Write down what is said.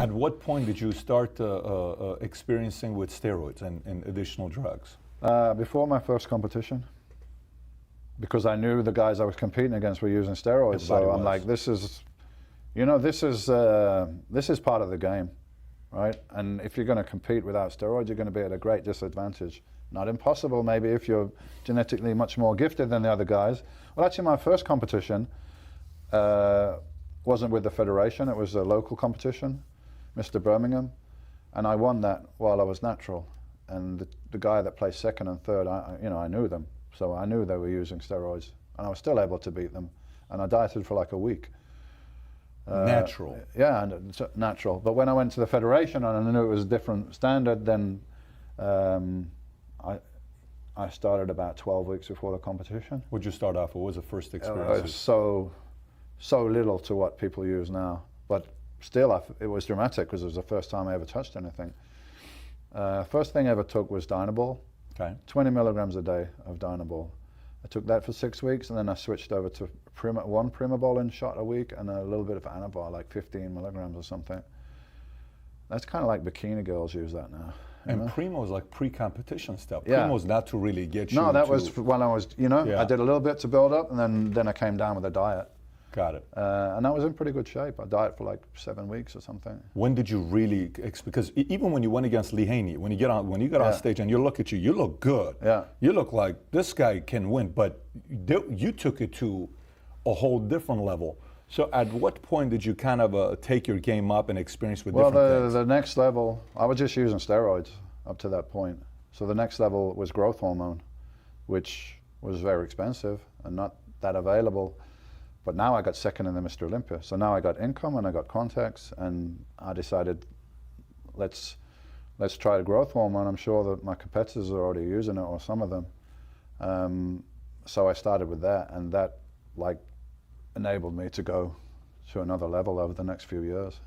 At what point did you start experiencing with steroids and additional drugs? Before my first competition, because I knew the guys I was competing against were using steroids. So I'm like, this is part of the game, right? And if you're going to compete without steroids, you're going to be at a great disadvantage. Not impossible, maybe, if you're genetically much more gifted than the other guys. Well, actually, my first competition wasn't with the federation. It was a local competition, Mr. Birmingham, and I won that while I was natural. And the guy that placed second and third, I knew them, so I knew they were using steroids, and I was still able to beat them. And I dieted for like a week. Natural. Yeah, and natural. But when I went to the federation and I knew it was a different standard, then I started about 12 weeks before the competition. Would you start off? What was the first experience? It was so little to what people use now, but still it was dramatic because it was the first time I ever touched anything. First thing I ever took was Dynabol. Okay. 20 milligrams a day of Dynabol. I took that for 6 weeks, and then I switched over to one Primobolan shot a week and a little bit of Anabol, like 15 milligrams or something. That's kind of like bikini girls use that now. And Primo is like pre-competition stuff. Yeah. Primo's not to really get you. No, that was when I was, Yeah. I did a little bit to build up, and then I came down with a diet. Got it. And I was in pretty good shape. I dieted for like 7 weeks or something. When did you really? Because even when you went against Lee Haney, when you got on stage and you look at you look good. Yeah. You look like this guy can win, but you took it to a whole different level. So at what point did you kind of take your game up and experience with different things? Well, the next level, I was just using steroids up to that point. So the next level was growth hormone, which was very expensive and not that available. But now I got second in the Mr. Olympia. So now I got income and I got contacts, and I decided, let's try the growth hormone. I'm sure that my competitors are already using it, or some of them. So I started with that, and that enabled me to go to another level over the next few years.